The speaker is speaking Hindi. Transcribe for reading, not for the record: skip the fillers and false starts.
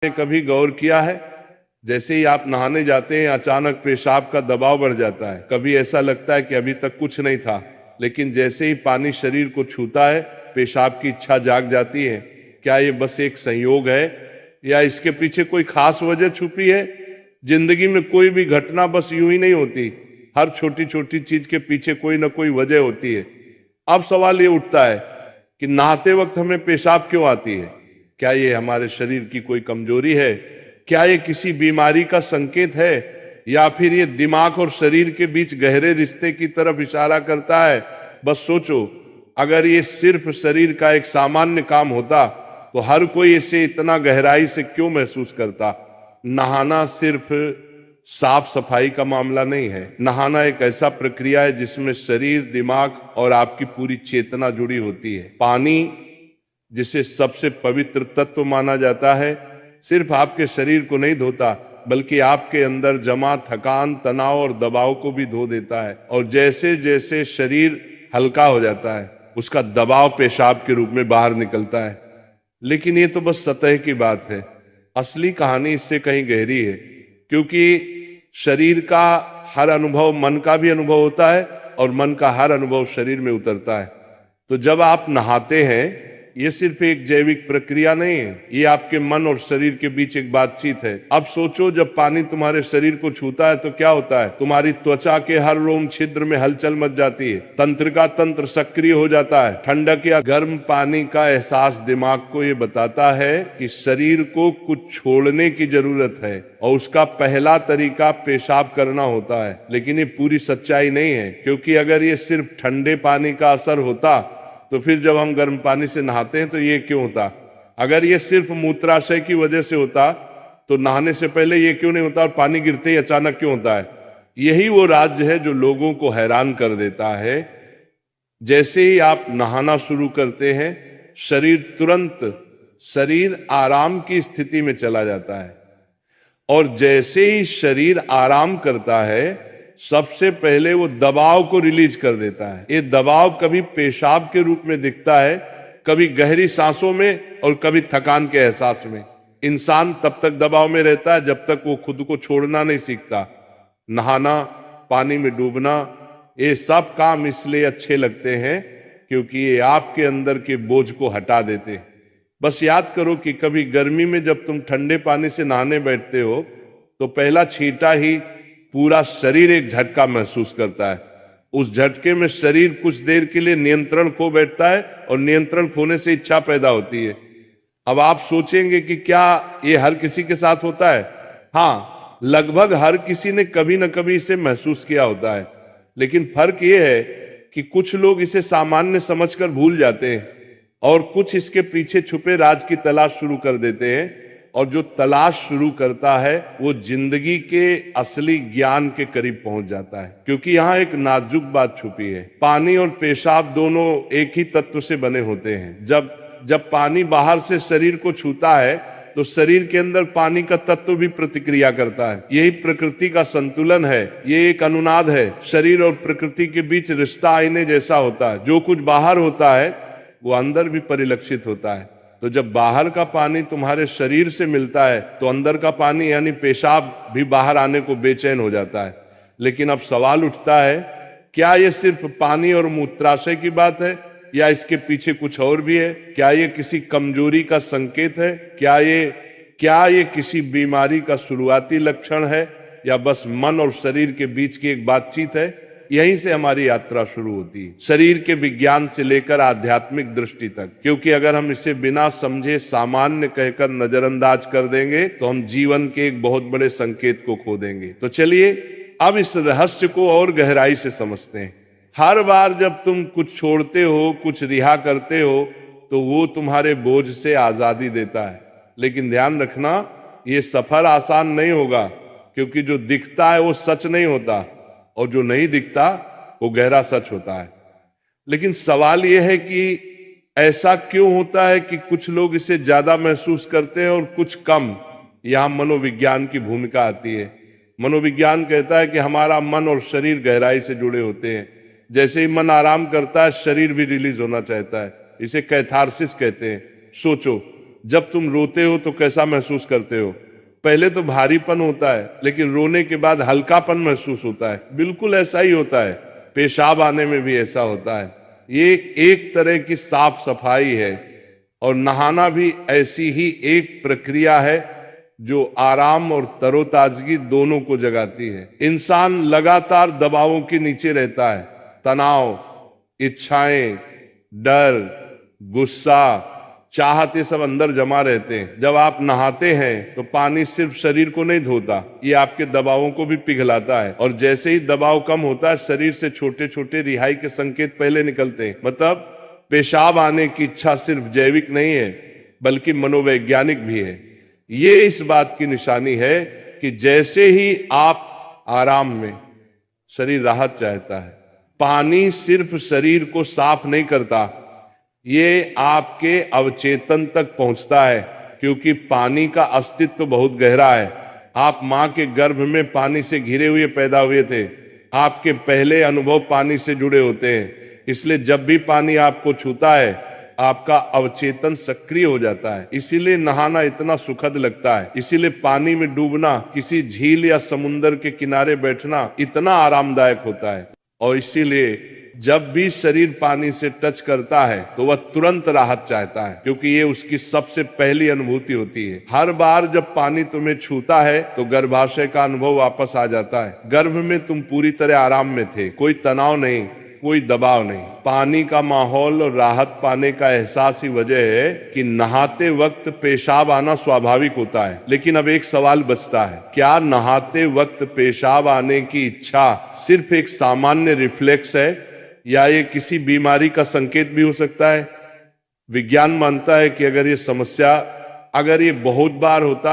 ने कभी गौर किया है, जैसे ही आप नहाने जाते हैं अचानक पेशाब का दबाव बढ़ जाता है। कभी ऐसा लगता है कि अभी तक कुछ नहीं था, लेकिन जैसे ही पानी शरीर को छूता है पेशाब की इच्छा जाग जाती है। क्या ये बस एक संयोग है या इसके पीछे कोई खास वजह छुपी है? जिंदगी में कोई भी घटना बस यूं ही नहीं होती, हर छोटी छोटी चीज के पीछे कोई ना कोई वजह होती है। अब सवाल ये उठता है कि नहाते वक्त हमें पेशाब क्यों आती है? क्या ये हमारे शरीर की कोई कमजोरी है? क्या ये किसी बीमारी का संकेत है, या फिर ये दिमाग और शरीर के बीच गहरे रिश्ते की तरफ इशारा करता है? बस सोचो, अगर ये सिर्फ शरीर का एक सामान्य काम होता तो हर कोई इसे इतना गहराई से क्यों महसूस करता? नहाना सिर्फ साफ सफाई का मामला नहीं है। नहाना एक ऐसा प्रक्रिया है जिसमें शरीर, दिमाग और आपकी पूरी चेतना जुड़ी होती है। पानी, जिसे सबसे पवित्र तत्व माना जाता है, सिर्फ आपके शरीर को नहीं धोता बल्कि आपके अंदर जमा थकान, तनाव और दबाव को भी धो देता है। और जैसे जैसे शरीर हल्का हो जाता है उसका दबाव पेशाब के रूप में बाहर निकलता है। लेकिन ये तो बस सतह की बात है, असली कहानी इससे कहीं गहरी है। क्योंकि शरीर का हर अनुभव मन का भी अनुभव होता है और मन का हर अनुभव शरीर में उतरता है। तो जब आप नहाते हैं ये सिर्फ एक जैविक प्रक्रिया नहीं है, ये आपके मन और शरीर के बीच एक बातचीत है। अब सोचो, जब पानी तुम्हारे शरीर को छूता है तो क्या होता है? तुम्हारी त्वचा के हर रोम छिद्र में हलचल मच जाती है, तंत्रिका तंत्र सक्रिय हो जाता है। ठंडक या गर्म पानी का एहसास दिमाग को ये बताता है कि शरीर को कुछ छोड़ने की जरूरत है और उसका पहला तरीका पेशाब करना होता है। लेकिन ये पूरी सच्चाई नहीं है, क्योंकि अगर ये सिर्फ ठंडे पानी का असर होता तो फिर जब हम गर्म पानी से नहाते हैं तो ये क्यों होता? अगर ये सिर्फ मूत्राशय की वजह से होता तो नहाने से पहले ये क्यों नहीं होता और पानी गिरते ही अचानक क्यों होता है? यही वो राज्य है जो लोगों को हैरान कर देता है। जैसे ही आप नहाना शुरू करते हैं शरीर आराम की स्थिति में चला जाता है, और जैसे ही शरीर आराम करता है सबसे पहले वो दबाव को रिलीज कर देता है। ये दबाव कभी पेशाब के रूप में दिखता है, कभी गहरी सांसों में और कभी थकान के एहसास में। इंसान तब तक दबाव में रहता है जब तक वो खुद को छोड़ना नहीं सीखता। नहाना, पानी में डूबना, ये सब काम इसलिए अच्छे लगते हैं क्योंकि ये आपके अंदर के बोझ को हटा देते हैं। बस याद करो कि कभी गर्मी में जब तुम ठंडे पानी से नहाने बैठते हो तो पहला छींटा ही पूरा शरीर एक झटका महसूस करता है। उस झटके में शरीर कुछ देर के लिए नियंत्रण खो बैठता है और नियंत्रण खोने से इच्छा पैदा होती है। अब आप सोचेंगे कि क्या ये हर किसी के साथ होता है? हाँ, लगभग हर किसी ने कभी न कभी इसे महसूस किया होता है। लेकिन फर्क ये है कि कुछ लोग इसे सामान्य समझकर भूल जाते हैं और कुछ इसके पीछे छुपे राज की तलाश शुरू कर देते हैं। और जो तलाश शुरू करता है वो जिंदगी के असली ज्ञान के करीब पहुंच जाता है। क्योंकि यहाँ एक नाजुक बात छुपी है, पानी और पेशाब दोनों एक ही तत्व से बने होते हैं। जब पानी बाहर से शरीर को छूता है तो शरीर के अंदर पानी का तत्व भी प्रतिक्रिया करता है। यही प्रकृति का संतुलन है, ये एक अनुनाद है। शरीर और प्रकृति के बीच रिश्ता आईने जैसा होता है। जो कुछ बाहर होता है वो अंदर भी परिलक्षित होता है। तो जब बाहर का पानी तुम्हारे शरीर से मिलता है तो अंदर का पानी यानी पेशाब भी बाहर आने को बेचैन हो जाता है। लेकिन अब सवाल उठता है, क्या ये सिर्फ पानी और मूत्राशय की बात है या इसके पीछे कुछ और भी है? क्या ये किसी कमजोरी का संकेत है? क्या ये किसी बीमारी का शुरुआती लक्षण है, या बस मन और शरीर के बीच की एक बातचीत है? यहीं से हमारी यात्रा शुरू होती है, शरीर के विज्ञान से लेकर आध्यात्मिक दृष्टि तक। क्योंकि अगर हम इसे बिना समझे सामान्य कहकर नजरअंदाज कर देंगे तो हम जीवन के एक बहुत बड़े संकेत को खो देंगे। तो चलिए अब इस रहस्य को और गहराई से समझते हैं। हर बार जब तुम कुछ छोड़ते हो, कुछ रिहा करते हो, तो वो तुम्हारे बोझ से आजादी देता है। लेकिन ध्यान रखना, ये सफर आसान नहीं होगा, क्योंकि जो दिखता है वो सच नहीं होता और जो नहीं दिखता वो गहरा सच होता है। लेकिन सवाल यह है कि ऐसा क्यों होता है कि कुछ लोग इसे ज्यादा महसूस करते हैं और कुछ कम? यहां मनोविज्ञान की भूमिका आती है। मनोविज्ञान कहता है कि हमारा मन और शरीर गहराई से जुड़े होते हैं। जैसे ही मन आराम करता है शरीर भी रिलीज होना चाहता है। इसे कैथारसिस कहते हैं। सोचो, जब तुम रोते हो तो कैसा महसूस करते हो? पहले तो भारीपन होता है, लेकिन रोने के बाद हल्कापन महसूस होता है। बिल्कुल ऐसा ही होता है, पेशाब आने में भी ऐसा होता है। ये एक तरह की साफ सफाई है, और नहाना भी ऐसी ही एक प्रक्रिया है जो आराम और तरोताजगी दोनों को जगाती है। इंसान लगातार दबावों के नीचे रहता है, तनाव, इच्छाएं, डर, गुस्सा, चाहत, ये सब अंदर जमा रहते हैं। जब आप नहाते हैं तो पानी सिर्फ शरीर को नहीं धोता, ये आपके दबावों को भी पिघलाता है। और जैसे ही दबाव कम होता है, शरीर से छोटे छोटे रिहाई के संकेत पहले निकलते हैं। मतलब पेशाब आने की इच्छा सिर्फ जैविक नहीं है, बल्कि मनोवैज्ञानिक भी है। ये इस बात की निशानी है कि जैसे ही आप आराम में, शरीर राहत चाहता है। पानी सिर्फ शरीर को साफ नहीं करता, ये आपके अवचेतन तक पहुंचता है, क्योंकि पानी का अस्तित्व बहुत गहरा है। आप मां के गर्भ में पानी से घिरे हुए पैदा हुए थे। आपके पहले अनुभव पानी से जुड़े होते हैं। इसलिए जब भी पानी आपको छूता है, आपका अवचेतन सक्रिय हो जाता है। इसीलिए नहाना इतना सुखद लगता है। इसीलिए पानी में डूबना, किसी झील या समुंदर के किनारे बैठना इतना आरामदायक होता है। और इसीलिए जब भी शरीर पानी से टच करता है तो वह तुरंत राहत चाहता है, क्योंकि ये उसकी सबसे पहली अनुभूति होती है। हर बार जब पानी तुम्हें छूता है तो गर्भाशय का अनुभव वापस आ जाता है। गर्भ में तुम पूरी तरह आराम में थे, कोई तनाव नहीं, कोई दबाव नहीं। पानी का माहौल और राहत पाने का एहसास ही वजह है कि नहाते वक्त पेशाब आना स्वाभाविक होता है। लेकिन अब एक सवाल बचता है, क्या नहाते वक्त पेशाब आने की इच्छा सिर्फ एक सामान्य रिफ्लेक्स है, या ये किसी बीमारी का संकेत भी हो सकता है? विज्ञान मानता है कि अगर ये बहुत बार होता